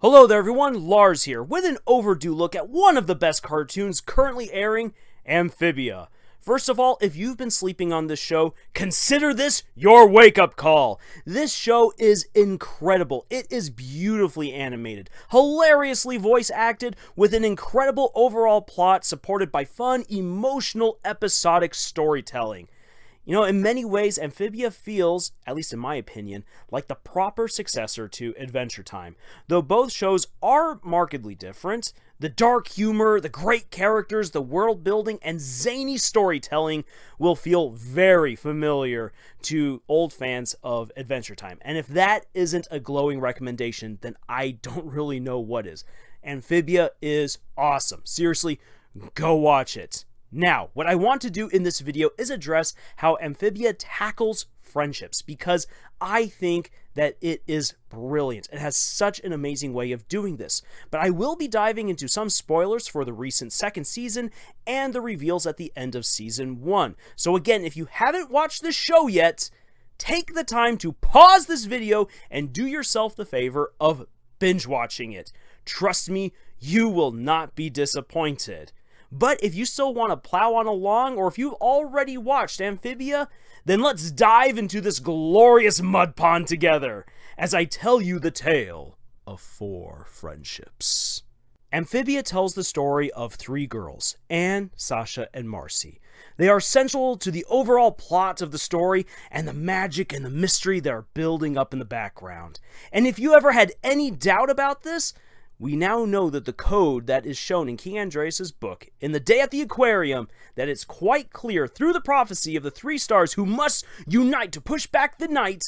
Hello there everyone, Lars here, with an overdue look at one of the best cartoons currently airing, Amphibia. First of all, if you've been sleeping on this show, consider this your wake-up call. This show is incredible. It is beautifully animated, hilariously voice-acted, with an incredible overall plot supported by fun, emotional, episodic storytelling. You know, in many ways, Amphibia feels, at least in my opinion, like the proper successor to Adventure Time. Though both shows are markedly different, the dark humor, the great characters, the world building, and zany storytelling will feel very familiar to old fans of Adventure Time. And if that isn't a glowing recommendation, then I don't really know what is. Amphibia is awesome. Seriously, go watch it. Now, what I want to do in this video is address how Amphibia tackles friendships, because I think that it is brilliant. It has such an amazing way of doing this. But I will be diving into some spoilers for the recent second season and the reveals at the end of season 1. So again, if you haven't watched this show yet, take the time to pause this video and do yourself the favor of binge watching it. Trust me, you will not be disappointed. But if you still want to plow on along, or if you've already watched Amphibia, then let's dive into this glorious mud pond together, as I tell you the tale of 4 friendships. Amphibia tells the story of 3 girls, Anne, Sasha, and Marcy. They are central to the overall plot of the story, and the magic and the mystery that are building up in the background. And if you ever had any doubt about this, we now know that the code that is shown in King Andreas' book, In the Day at the Aquarium, that it's quite clear through the prophecy of the 3 stars who must unite to push back the night,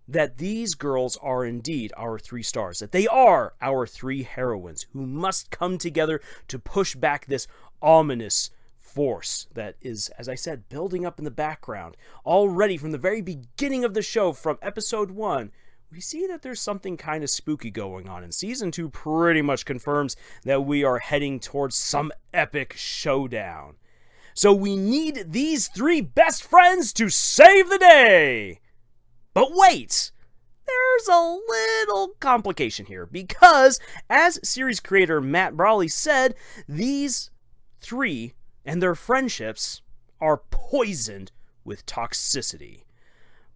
that these girls are indeed our 3 stars, that they are our 3 heroines who must come together to push back this ominous force that is, as I said, building up in the background. Already from the very beginning of the show, from episode 1, we see that there's something kind of spooky going on, and season 2 pretty much confirms that we are heading towards some epic showdown. So we need these 3 best friends to save the day! But wait! There's a little complication here, because, as series creator Matt Brawley said, these 3 and their friendships are poisoned with toxicity.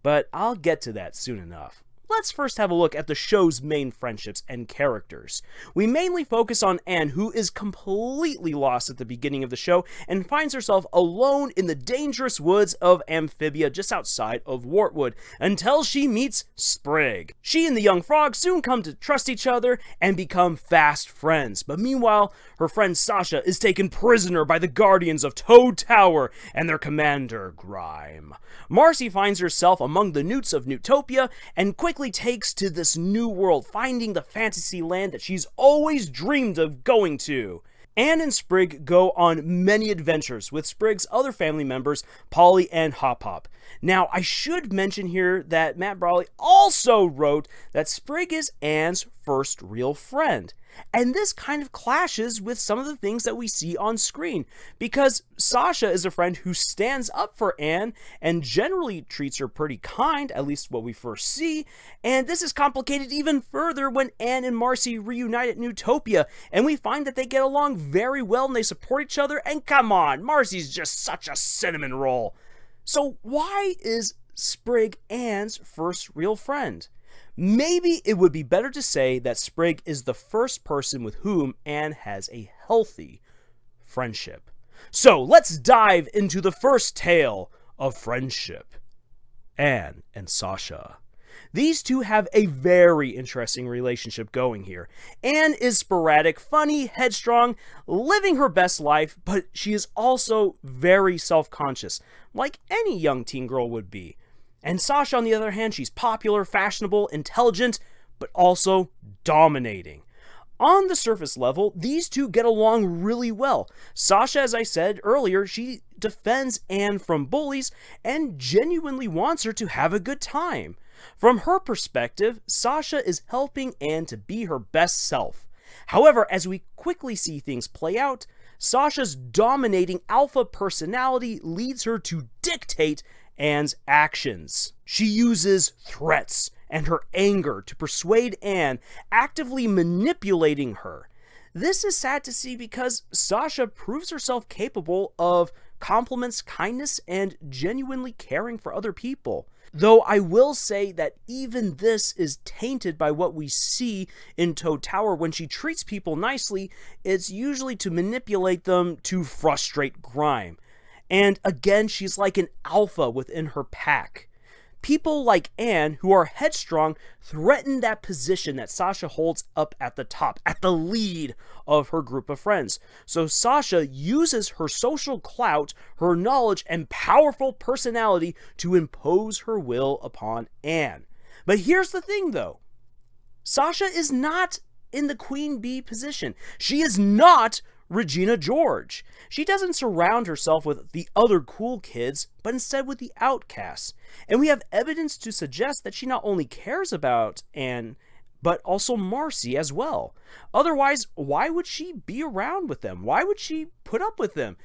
But I'll get to that soon enough. Let's first have a look at the show's main friendships and characters. We mainly focus on Anne, who is completely lost at the beginning of the show and finds herself alone in the dangerous woods of Amphibia just outside of Wartwood until she meets Sprig. She and the young frog soon come to trust each other and become fast friends, but meanwhile, her friend Sasha is taken prisoner by the guardians of Toad Tower and their commander, Grime. Marcy finds herself among the newts of Newtopia and quickly takes to this new world, finding the fantasy land that she's always dreamed of going to. Anne and Sprig go on many adventures with Sprig's other family members, Polly and Hop Hop. Now, I should mention here that Matt Brawley also wrote that Sprig is Anne's first real friend. And this kind of clashes with some of the things that we see on screen, because Sasha is a friend who stands up for Anne and generally treats her pretty kind, at least what we first see, and this is complicated even further when Anne and Marcy reunite at Newtopia, and we find that they get along very well and they support each other, and come on, Marcy's just such a cinnamon roll. So why is Sprig Anne's first real friend? Maybe it would be better to say that Sprig is the first person with whom Anne has a healthy friendship. So let's dive into the first tale of friendship. Anne and Sasha. These 2 have a very interesting relationship going here. Anne is sporadic, funny, headstrong, living her best life, but she is also very self-conscious, like any young teen girl would be. And Sasha, on the other hand, she's popular, fashionable, intelligent, but also dominating. On the surface level, these 2 get along really well. Sasha, as I said earlier, she defends Anne from bullies and genuinely wants her to have a good time. From her perspective, Sasha is helping Anne to be her best self. However, as we quickly see things play out, Sasha's dominating alpha personality leads her to dictate Anne's actions. She uses threats and her anger to persuade Anne, actively manipulating her. This is sad to see because Sasha proves herself capable of compliments, kindness, and genuinely caring for other people. Though I will say that even this is tainted by what we see in Toad Tower. When she treats people nicely, it's usually to manipulate them to frustrate Grime. And again, she's like an alpha within her pack. People like Anne, who are headstrong, threaten that position that Sasha holds up at the top, at the lead of her group of friends. So Sasha uses her social clout, her knowledge, and powerful personality to impose her will upon Anne. But here's the thing, though. Sasha is not in the queen bee position. She is not Regina George. She doesn't surround herself with the other cool kids, but instead with the outcasts. And we have evidence to suggest that she not only cares about Anne, but also Marcy as well. Otherwise, why would she be around with them? Why would she put up with them?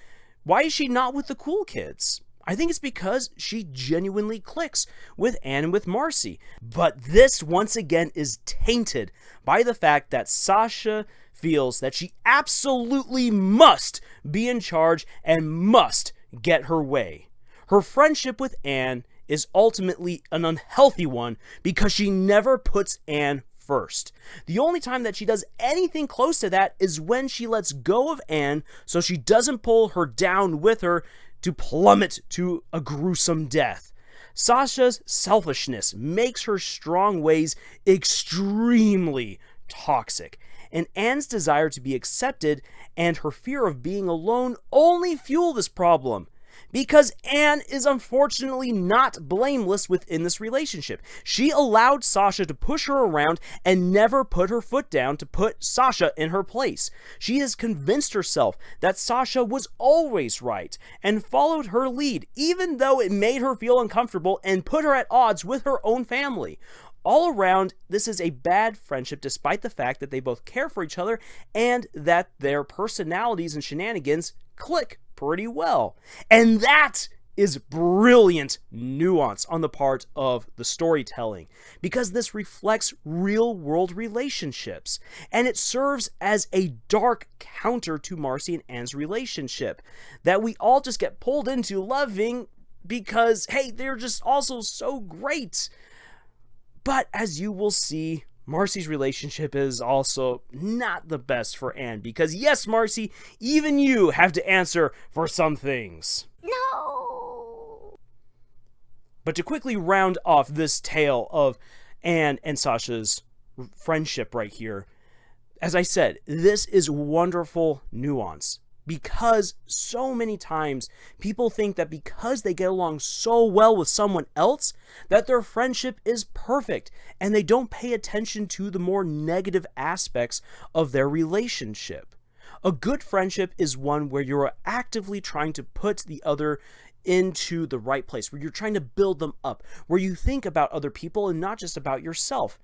Why is she not with the cool kids? I think it's because she genuinely clicks with Anne and with Marcy. But this, once again, is tainted by the fact that Sasha feels that she absolutely must be in charge and must get her way. Her friendship with Anne is ultimately an unhealthy one because she never puts Anne first. The only time that she does anything close to that is when she lets go of Anne so she doesn't pull her down with her to plummet to a gruesome death. Sasha's selfishness makes her strong ways extremely toxic, and Anne's desire to be accepted and her fear of being alone only fuel this problem. Because Anne is unfortunately not blameless within this relationship. She allowed Sasha to push her around and never put her foot down to put Sasha in her place. She has convinced herself that Sasha was always right and followed her lead, even though it made her feel uncomfortable and put her at odds with her own family. All around, this is a bad friendship despite the fact that they both care for each other and that their personalities and shenanigans click pretty well. And that is brilliant nuance on the part of the storytelling, because this reflects real-world relationships, and it serves as a dark counter to Marcy and Anne's relationship that we all just get pulled into loving because, hey, they're just also so great. But as you will see, Marcy's relationship is also not the best for Anne, because yes, Marcy, even you have to answer for some things. No! But to quickly round off this tale of Anne and Sasha's friendship right here, as I said, this is wonderful nuance. Because so many times people think that because they get along so well with someone else, that their friendship is perfect, and they don't pay attention to the more negative aspects of their relationship. A good friendship is one where you're actively trying to put the other into the right place, where you're trying to build them up, where you think about other people and not just about yourself.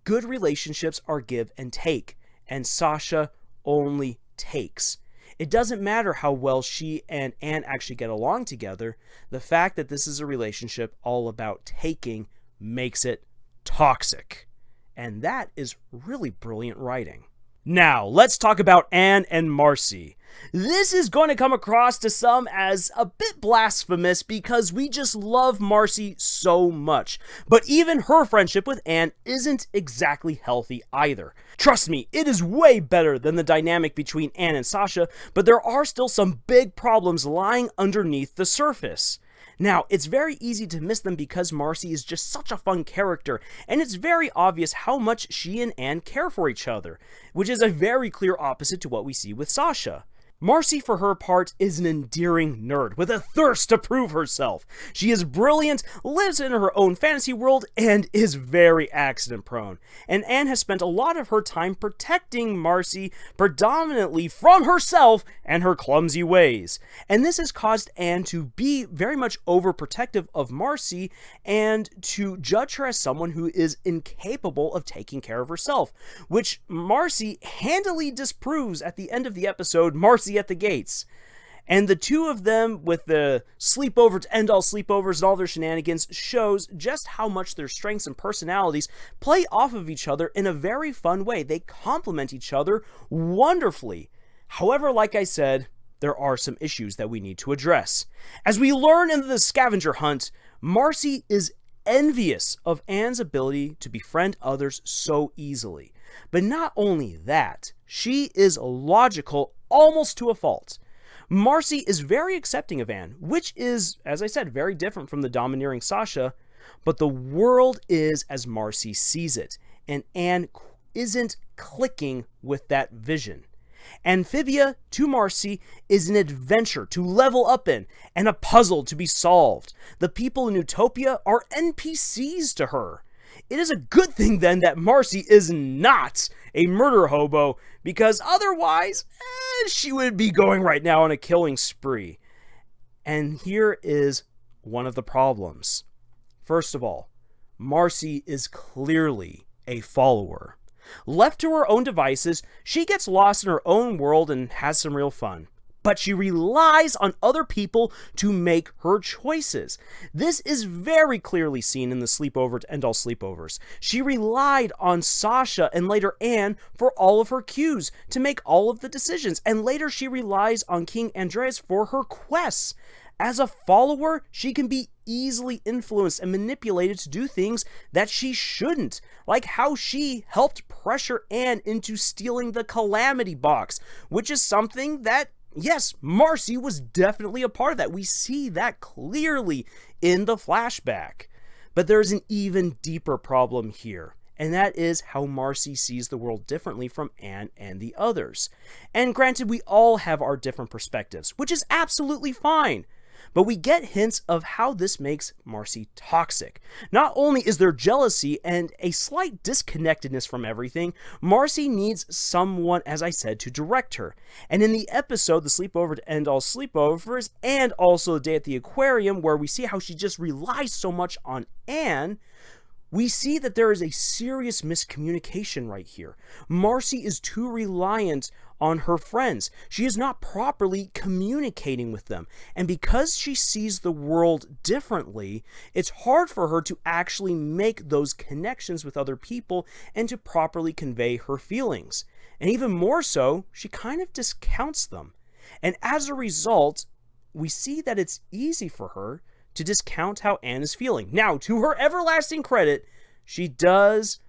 Good relationships are give and take, and Sasha only takes. It doesn't matter how well she and Anne actually get along together. The fact that this is a relationship all about taking makes it toxic. And that is really brilliant writing. Now, let's talk about Anne and Marcy. This is going to come across to some as a bit blasphemous because we just love Marcy so much. But even her friendship with Anne isn't exactly healthy either. Trust me, it is way better than the dynamic between Anne and Sasha, but there are still some big problems lying underneath the surface. Now, it's very easy to miss them because Marcy is just such a fun character, and it's very obvious how much she and Anne care for each other, which is a very clear opposite to what we see with Sasha. Marcy, for her part, is an endearing nerd with a thirst to prove herself. She is brilliant, lives in her own fantasy world, and is very accident-prone. And Anne has spent a lot of her time protecting Marcy predominantly from herself and her clumsy ways. And this has caused Anne to be very much overprotective of Marcy and to judge her as someone who is incapable of taking care of herself, which Marcy handily disproves at the end of the episode, Marcy at the Gates. And the two of them, with the sleepover to end all sleepovers and all their shenanigans, shows just how much their strengths and personalities play off of each other in a very fun way. They complement each other wonderfully. However, like I said, there are some issues that we need to address. As we learn in the scavenger hunt, Marcy is envious of Anne's ability to befriend others so easily. But not only that, she is logical almost to a fault. Marcy is very accepting of Anne, which is, as I said, very different from the domineering Sasha, but the world is as Marcy sees it, and Anne isn't clicking with that vision. Amphibia, to Marcy, is an adventure to level up in and a puzzle to be solved. The people in Utopia are NPCs to her. It is a good thing then that Marcy is not a murder hobo, because otherwise, she would be going right now on a killing spree. And here is one of the problems. First of all, Marcy is clearly a follower. Left to her own devices, she gets lost in her own world and has some real fun. But she relies on other people to make her choices. This is very clearly seen in the sleepover to end all sleepovers. She relied on Sasha and later Anne for all of her cues to make all of the decisions, and later she relies on King Andreas for her quests. As a follower, she can be easily influenced and manipulated to do things that she shouldn't, like how she helped pressure Anne into stealing the Calamity Box, which is something that, yes, Marcy was definitely a part of that. We see that clearly in the flashback. But there's an even deeper problem here, and that is how Marcy sees the world differently from Anne and the others. And granted, we all have our different perspectives, which is absolutely fine. But we get hints of how this makes Marcy toxic. Not only is there jealousy and a slight disconnectedness from everything, Marcy needs someone, as I said, to direct her. And in the episode, The Sleepover to End All Sleepovers, and also The Day at the Aquarium, where we see how she just relies so much on Anne, we see that there is a serious miscommunication right here. Marcy is too reliant on her friends. She is not properly communicating with them. And because she sees the world differently, it's hard for her to actually make those connections with other people and to properly convey her feelings. And even more so, she kind of discounts them. And as a result, we see that it's easy for her to discount how Anne is feeling. Now, to her everlasting credit, she does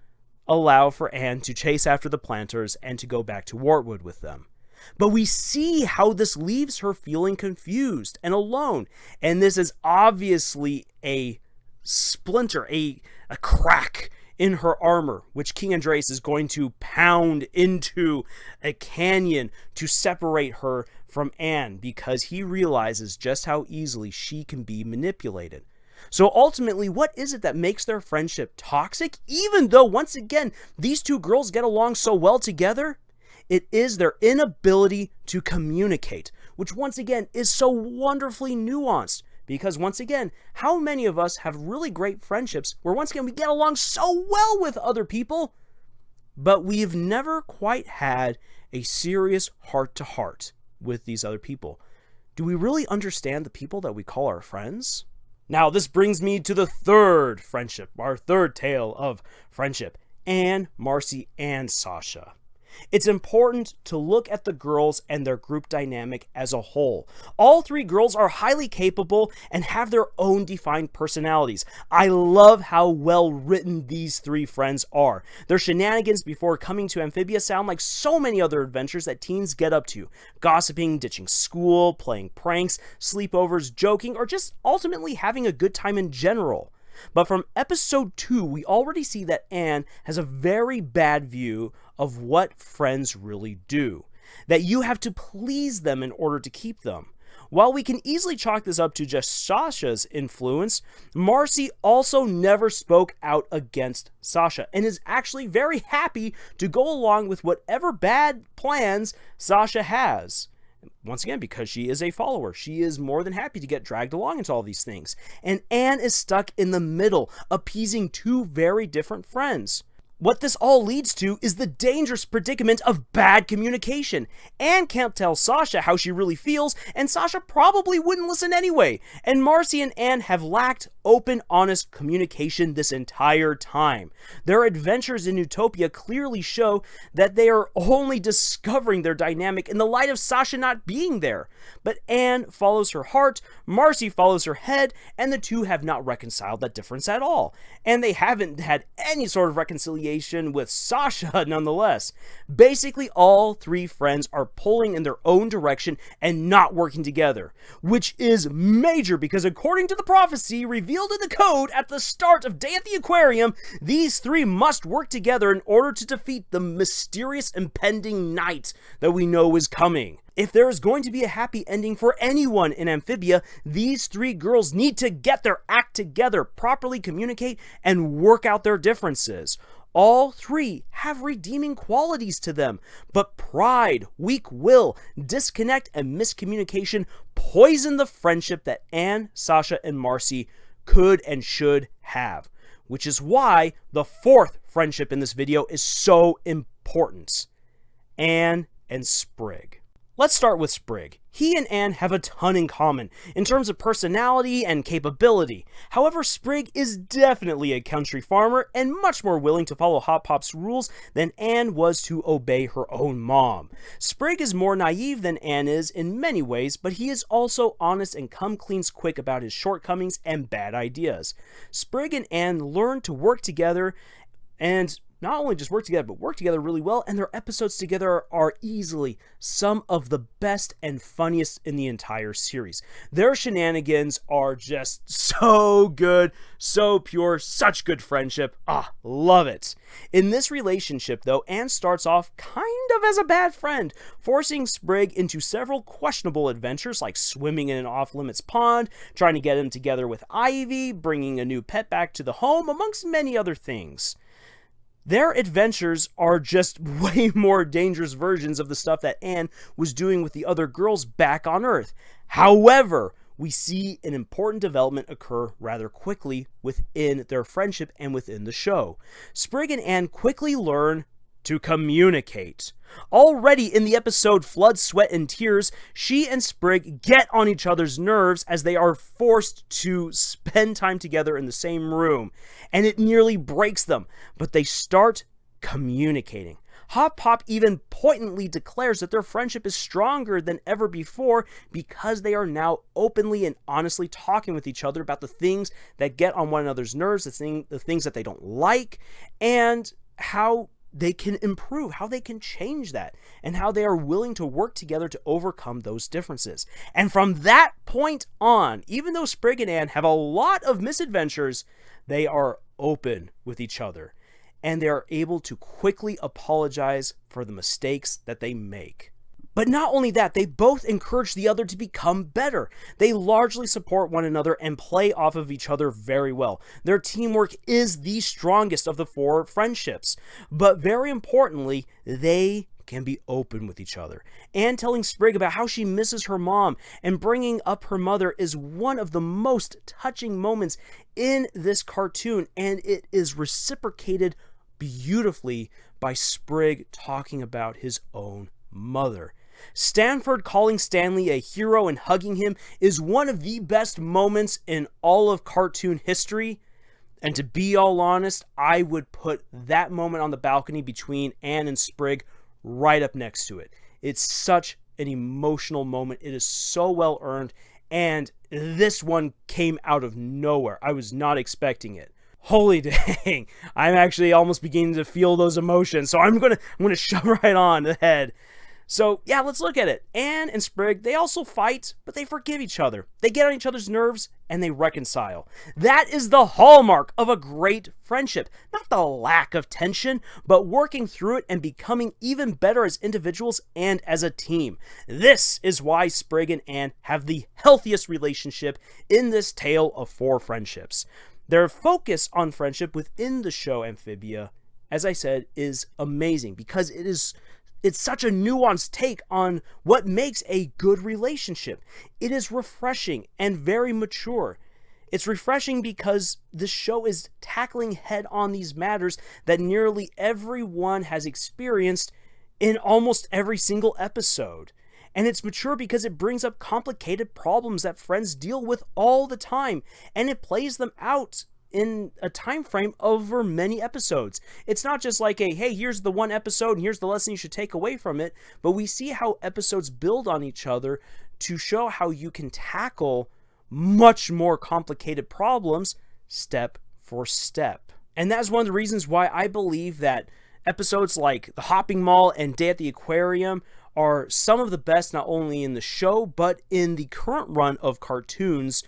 allow for Anne to chase after the planters and to go back to Wartwood with them. But we see how this leaves her feeling confused and alone. And this is obviously a splinter, a crack in her armor, which King Andreas is going to pound into a canyon to separate her from Anne, because he realizes just how easily she can be manipulated. So ultimately, what is it that makes their friendship toxic? Even though, once again, these two girls get along so well together, it is their inability to communicate, which once again is so wonderfully nuanced. Because once again, how many of us have really great friendships where once again we get along so well with other people, but we've never quite had a serious heart-to-heart with these other people? Do we really understand the people that we call our friends? Now, this brings me to the third friendship, our third tale of friendship, Anne, Marcy, and Sasha. It's important to look at the girls and their group dynamic as a whole. All three girls are highly capable and have their own defined personalities. I love how well written these three friends are. Their shenanigans before coming to Amphibia sound like so many other adventures that teens get up to. Gossiping, ditching school, playing pranks, sleepovers, joking, or just ultimately having a good time in general. But from episode 2, we already see that Anne has a very bad view of what friends really do. That you have to please them in order to keep them. While we can easily chalk this up to just Sasha's influence, Marcy also never spoke out against Sasha and is actually very happy to go along with whatever bad plans Sasha has. Once again, because she is a follower, she is more than happy to get dragged along into all these things. And Anne is stuck in the middle, appeasing two very different friends. what this all leads to is the dangerous predicament of bad communication. Anne can't tell Sasha how she really feels, and Sasha probably wouldn't listen anyway. And Marcy and Anne have lacked open, honest communication this entire time. Their adventures in Utopia clearly show that they are only discovering their dynamic in the light of Sasha not being there. But Anne follows her heart, Marcy follows her head, and the two have not reconciled that difference at all. And they haven't had any sort of reconciliation with Sasha nonetheless. Basically, all three friends are pulling in their own direction and not working together, which is major because according to the prophecy revealed in the code at the start of Day at the Aquarium, these three must work together in order to defeat the mysterious impending night that we know is coming. If there is going to be a happy ending for anyone in Amphibia, these three girls need to get their act together, properly communicate, and work out their differences. All three have redeeming qualities to them, but pride, weak will, disconnect, and miscommunication poison the friendship that Anne, Sasha, and Marcy could and should have. Which is why the fourth friendship in this video is so important. Anne and Sprig. Let's start with Sprig. He and Anne have a ton in common in terms of personality and capability. However, Sprig is definitely a country farmer and much more willing to follow Hop Pop's rules than Anne was to obey her own mom. Sprig is more naive than Anne is in many ways, but he is also honest and come-cleans quick about his shortcomings and bad ideas. Sprig and Anne learn to work together and not only just work together, but work together really well, and their episodes together are easily some of the best and funniest in the entire series. Their shenanigans are just so good, so pure, such good friendship. Love it. In this relationship, though, Anne starts off kind of as a bad friend, forcing Sprig into several questionable adventures like swimming in an off-limits pond, trying to get him together with Ivy, bringing a new pet back to the home, amongst many other things. Their adventures are just way more dangerous versions of the stuff that Anne was doing with the other girls back on Earth. However, we see an important development occur rather quickly within their friendship and within the show. Sprig and Anne quickly learn to communicate. Already in the episode Flood, Sweat, and Tears, she and Sprig get on each other's nerves as they are forced to spend time together in the same room, and it nearly breaks them, but they start communicating. Hop Pop even pointedly declares that their friendship is stronger than ever before because they are now openly and honestly talking with each other about the things that get on one another's nerves, the things that they don't like, and how they can improve, how they can change that, and how they are willing to work together to overcome those differences. And from that point on, even though Sprig and Anne have a lot of misadventures, they are open with each other, and they are able to quickly apologize for the mistakes that they make. But not only that, they both encourage the other to become better. They largely support one another and play off of each other very well. Their teamwork is the strongest of the four friendships. But very importantly, they can be open with each other. Anne telling Sprig about how she misses her mom and bringing up her mother is one of the most touching moments in this cartoon, and it is reciprocated beautifully by Sprig talking about his own mother. Stanford calling Stanley a hero and hugging him is one of the best moments in all of cartoon history. And to be all honest, I would put that moment on the balcony between Anne and Sprig right up next to it. It's such an emotional moment. It is so well earned. And this one came out of nowhere. I was not expecting it. Holy dang. I'm actually almost beginning to feel those emotions. So I'm gonna shove right on ahead. So yeah, let's look at it. Anne and Sprig, they also fight, but they forgive each other. They get on each other's nerves, and they reconcile. That is the hallmark of a great friendship. Not the lack of tension, but working through it and becoming even better as individuals and as a team. This is why Sprig and Anne have the healthiest relationship in this tale of four friendships. Their focus on friendship within the show Amphibia, as I said, is amazing because it's such a nuanced take on what makes a good relationship. It is refreshing and very mature. It's refreshing because the show is tackling head on these matters that nearly everyone has experienced in almost every single episode. And it's mature because it brings up complicated problems that friends deal with all the time, and it plays them out in a time frame over many episodes. It's not just like a, hey, here's the one episode and here's the lesson you should take away from it, but we see how episodes build on each other to show how you can tackle much more complicated problems step for step. And that's one of the reasons why I believe that episodes like The Hopping Mall and Day at the Aquarium are some of the best, not only in the show, but in the current run of cartoons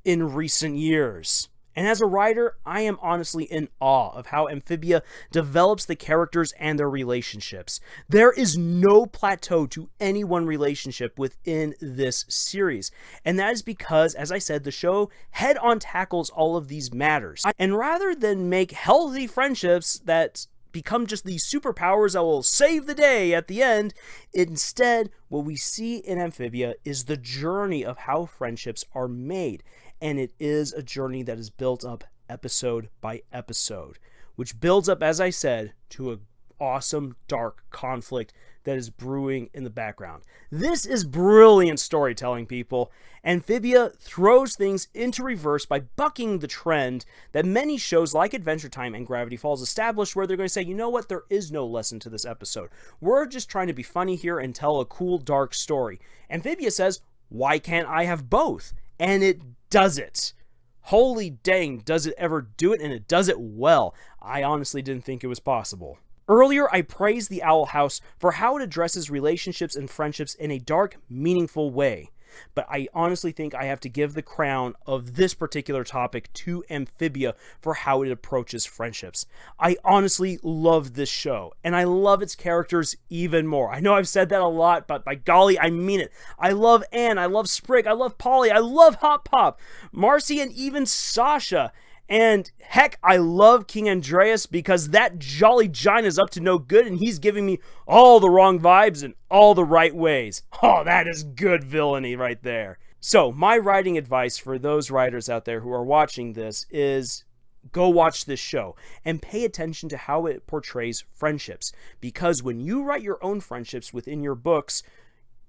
in recent years. And as a writer, I am honestly in awe of how Amphibia develops the characters and their relationships. There is no plateau to any one relationship within this series. And that is because, as I said, the show head-on tackles all of these matters. And rather than make healthy friendships that become just these superpowers that will save the day at the end, instead, what we see in Amphibia is the journey of how friendships are made. And it is a journey that is built up episode by episode, which builds up, as I said, to an awesome dark conflict that is brewing in the background. This is brilliant storytelling, people. Amphibia throws things into reverse by bucking the trend that many shows like Adventure Time and Gravity Falls established, where they're going to say, you know what, there is no lesson to this episode. We're just trying to be funny here and tell a cool, dark story. Amphibia says, why can't I have both? And it does it. Holy dang, does it ever do it, and it does it well. I honestly didn't think it was possible. Earlier, I praised The Owl House for how it addresses relationships and friendships in a dark, meaningful way. But I honestly think I have to give the crown of this particular topic to Amphibia for how it approaches friendships. I honestly love this show, and I love its characters even more. I know I've said that a lot, but by golly, I mean it. I love Anne, I love Sprig, I love Polly, I love Hop Pop, Marcy, and even Sasha. And heck, I love King Andreas because that jolly giant is up to no good and he's giving me all the wrong vibes in all the right ways. Oh, that is good villainy right there. So, my writing advice for those writers out there who are watching this is go watch this show and pay attention to how it portrays friendships. Because when you write your own friendships within your books,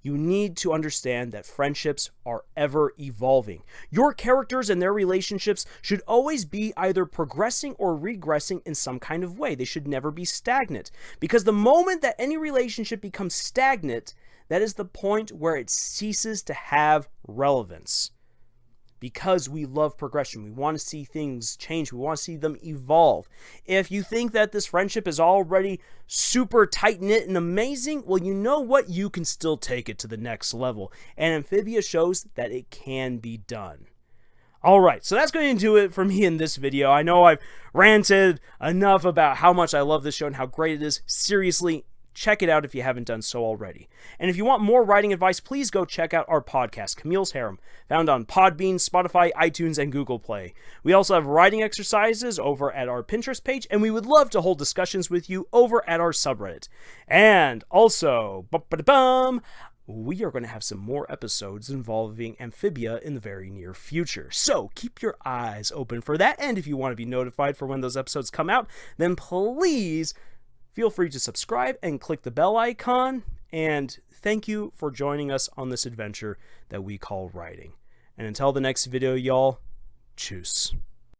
you need to understand that friendships are ever evolving. Your characters and their relationships should always be either progressing or regressing in some kind of way. They should never be stagnant. Because the moment that any relationship becomes stagnant, that is the point where it ceases to have relevance. Because we love progression. We want to see things change. We want to see them evolve. If you think that this friendship is already super tight-knit and amazing, well, you know what? You can still take it to the next level. And Amphibia shows that it can be done. Alright, so that's going to do it for me in this video. I know I've ranted enough about how much I love this show and how great it is. Seriously, check it out if you haven't done so already. And if you want more writing advice, please go check out our podcast, Camille's Harem, found on Podbean, Spotify, iTunes, and Google Play. We also have writing exercises over at our Pinterest page, and we would love to hold discussions with you over at our subreddit. And also, we are going to have some more episodes involving Amphibia in the very near future. So keep your eyes open for that, and if you want to be notified for when those episodes come out, then please feel free to subscribe and click the bell icon, and thank you for joining us on this adventure that we call writing. And until the next video, y'all, tschüss.